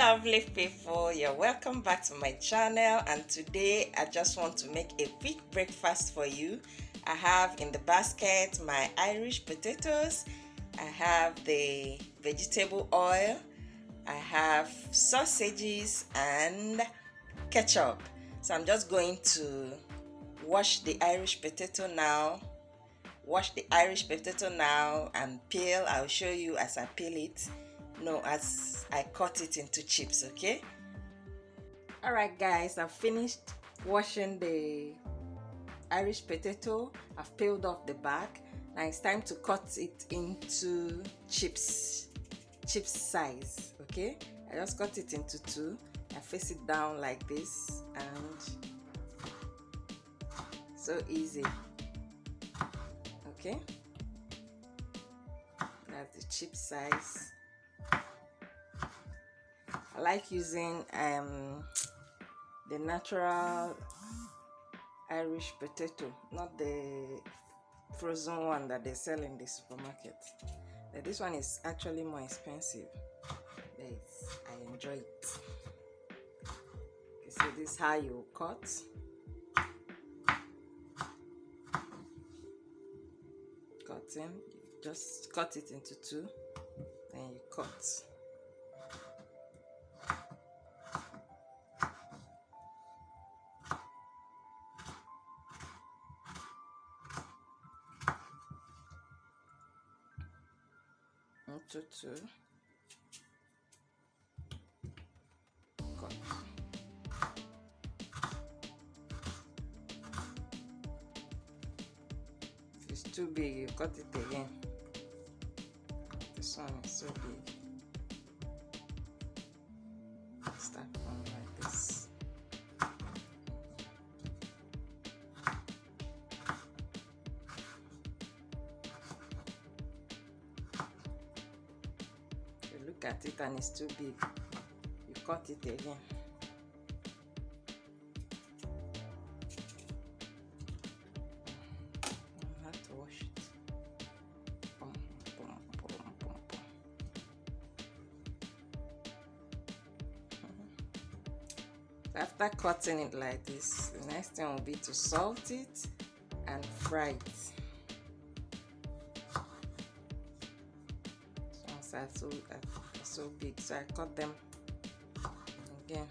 lovely people, you're welcome back to my channel, and today I just want to make a quick breakfast for you. I have in the basket my Irish potatoes, I have the vegetable oil, I have sausages and ketchup. So I'm just going to wash the Irish potato now and peel. I'll show you as I peel it, as I cut it into chips. Okay, all right guys, I've finished washing the Irish potato. I've peeled off the back. Now it's time to cut it into chips size. Okay, I just cut it into two. I face it down like this, and so easy. Okay, that's the chip size. I like using the natural Irish potato, not the frozen one that they sell in the supermarket. This one is actually more expensive, but I enjoy it. Okay, so this is how you cut. Cutting, you just cut it into two, and you cut. Into two, cut. If it's too big, you cut it again. This one is so big. Start from like this. You look at it and it's too big, you cut it again. You have to wash it. After cutting it like this, the next thing will be to salt it and fry it. Ones are so big, so I cut them again.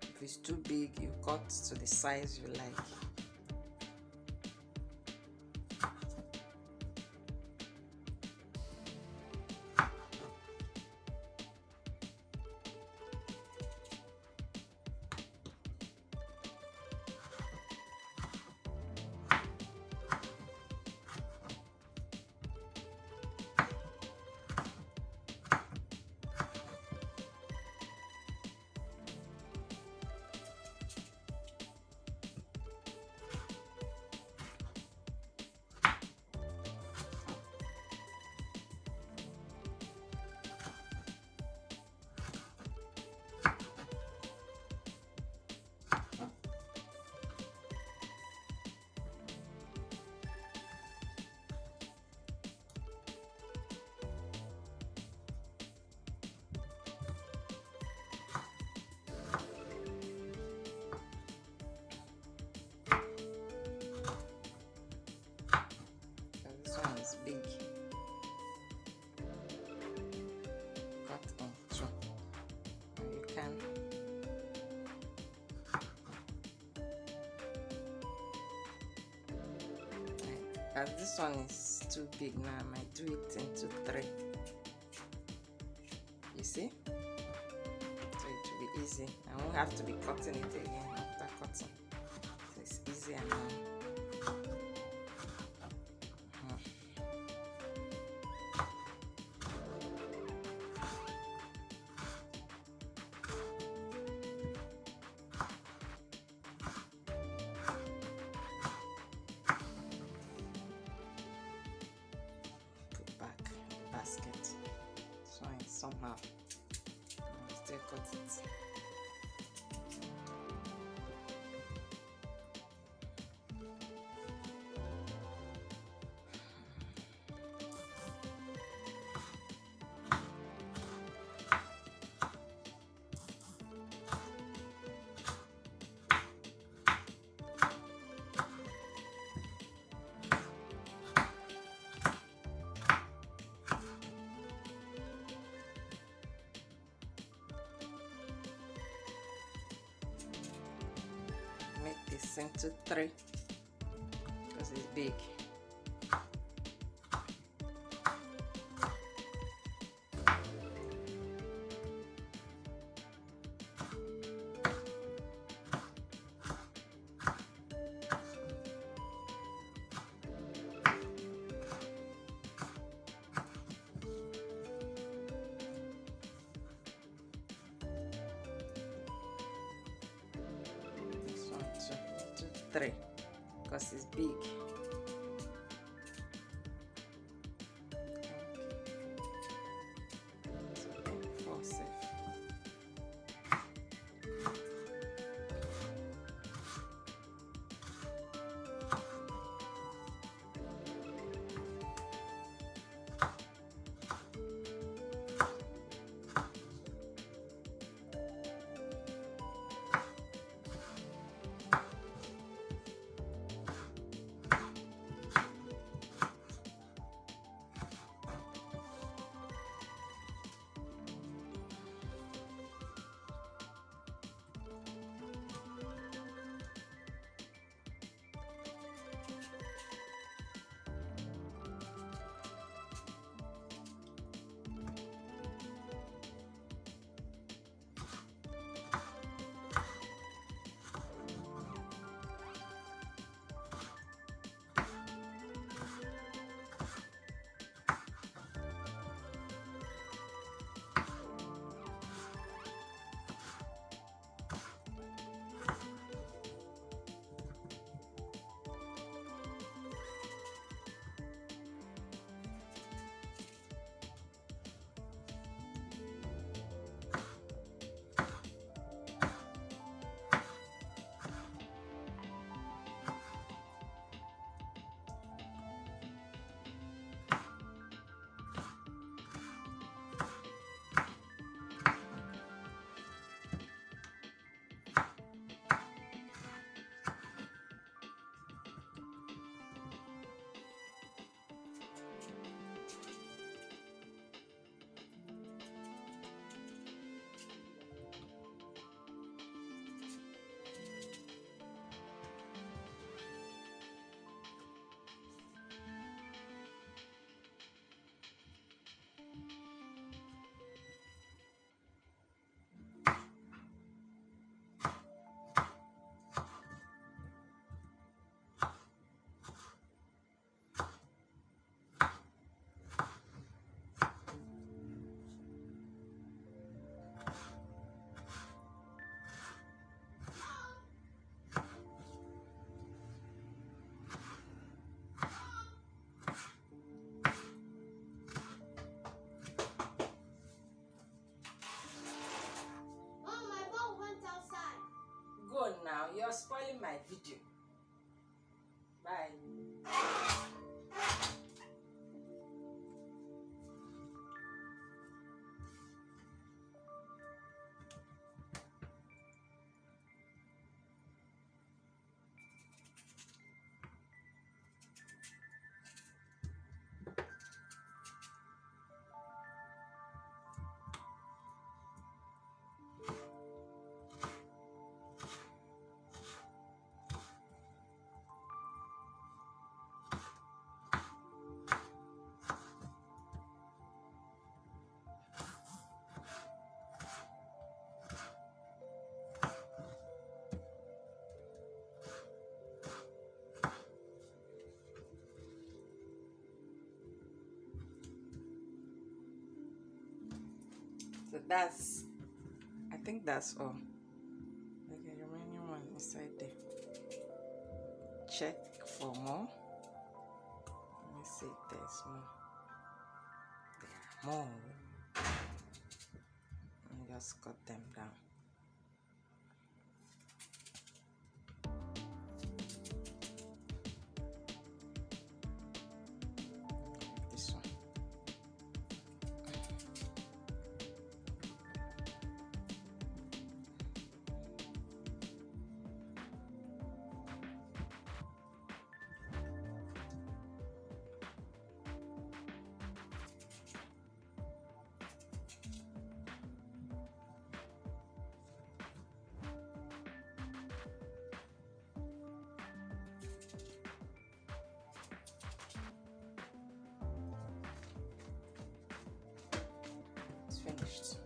If it's too big, you cut to the size you like. Big. Cut on two. And you can as this one is too big now, I might do it into three. You see? So it will be easy. I won't have to be cutting it again after cutting. So it's easier now. Basket, so I somehow still cut it. to 3 because it's big. This one 2 to 3 because it's big. Now you're spoiling my video. Bye. So I think that's all. Okay, remaining one inside there. Check for more. Let me see if there's more. There are more. And just cut them down. This one. finished.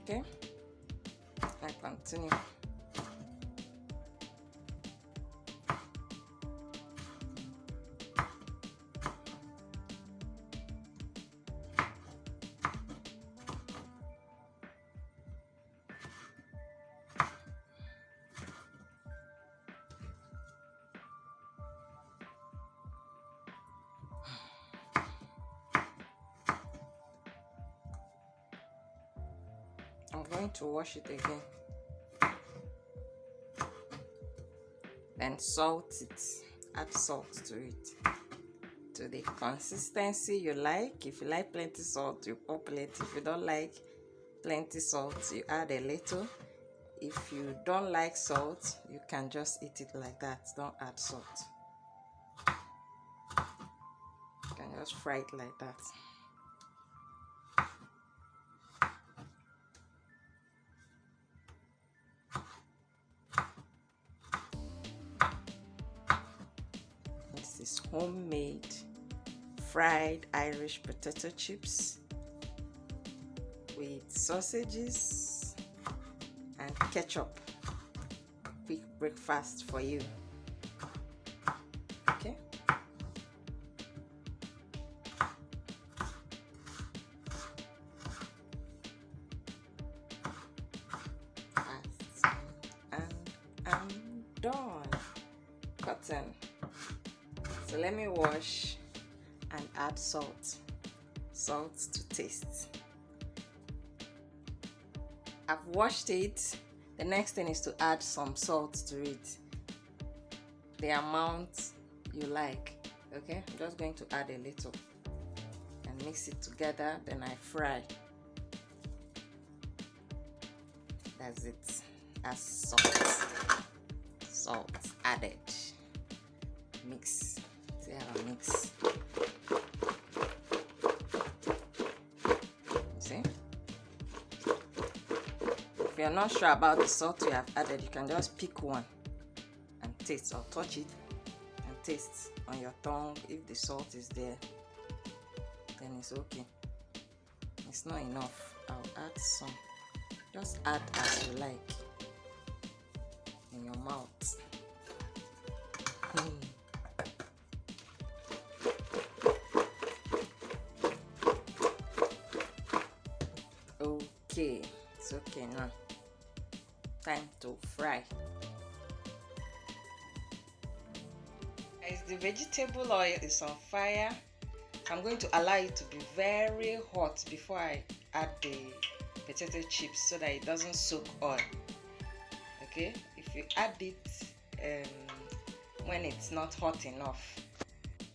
Okay, I continue. I'm going to wash it again. Then salt it. Add salt to it. To the consistency you like. If you like plenty salt, you put plenty. If you don't like plenty salt, you add a little. If you don't like salt, you can just eat it like that. Don't add salt. You can just fry it like that. This is homemade fried Irish potato chips with sausages and ketchup. Quick breakfast for you. Okay. And I'm done. Cotton. So let me wash and add salt. Salt to taste. I've washed it. The next thing is to add some salt to it. The amount you like. Okay, I'm just going to add a little and mix it together. Then I fry. That's it. As salt. Salt added. Mix. See how I mix. See? If you're not sure about the salt you have added, you can just pick one and taste, or touch it and taste on your tongue. If the salt is there, then it's okay. It's not enough, I'll add some. Just add as you like in your mouth. Okay, it's okay now. Time to fry. As the vegetable oil is on fire, I'm going to allow it to be very hot before I add the potato chips so that it doesn't soak oil. Okay, if you add it when it's not hot enough.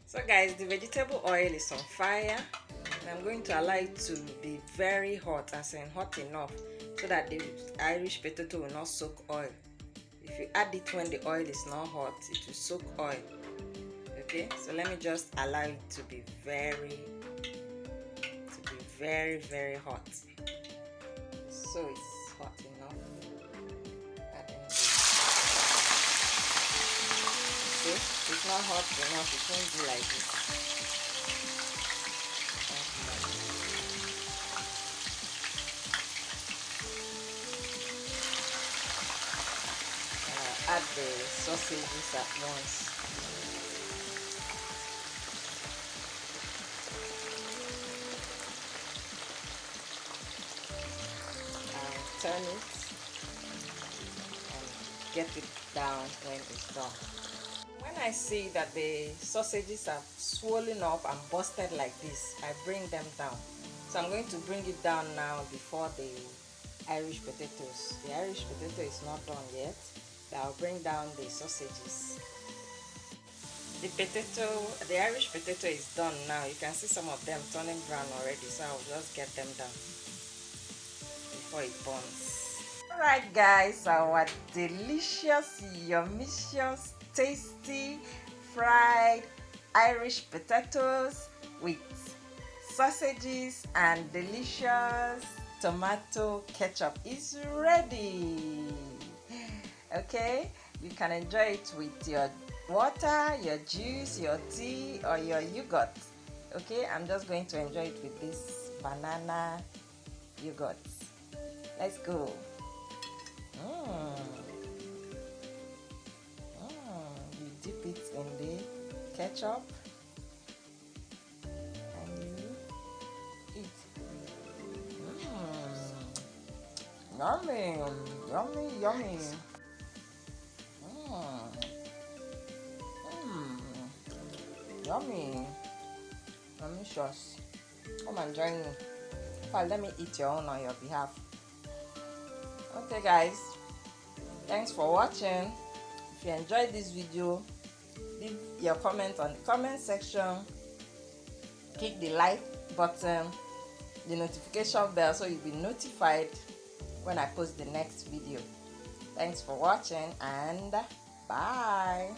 So guys, the vegetable oil is on fire, and I'm going to allow it to be very hot, as in hot enough, so that the Irish potato will not soak oil. If you add it when the oil is not hot, it will soak oil. Okay, so let me just allow it to be very hot. So it's hot enough. See, it's not hot enough, it won't be like this. Add the sausages at once. Turn it and get it down when it's done. When I see that the sausages are swollen up and busted like this, I bring them down. So I'm going to bring it down now before the Irish potatoes. The Irish potato is not done yet. I'll bring down the sausages. The Irish potato is done now. You can see some of them turning brown already, so I'll just get them down before it burns. Alright guys, our delicious, yummicious, tasty fried Irish potatoes with sausages and delicious tomato ketchup is ready. Okay, you can enjoy it with your water, your juice, your tea, or your yogurt. Okay, I'm just going to enjoy it with this banana yogurt. Let's go. You dip it in the ketchup and you eat. Yummy, yummy, yummy. Yummy. Delicious. Come and join me. Let me eat your own on your behalf. Okay guys, thanks for watching. If you enjoyed this video, leave your comment on the comment section. Click the like button, the notification bell, so you'll be notified when I post the next video. Thanks for watching and bye.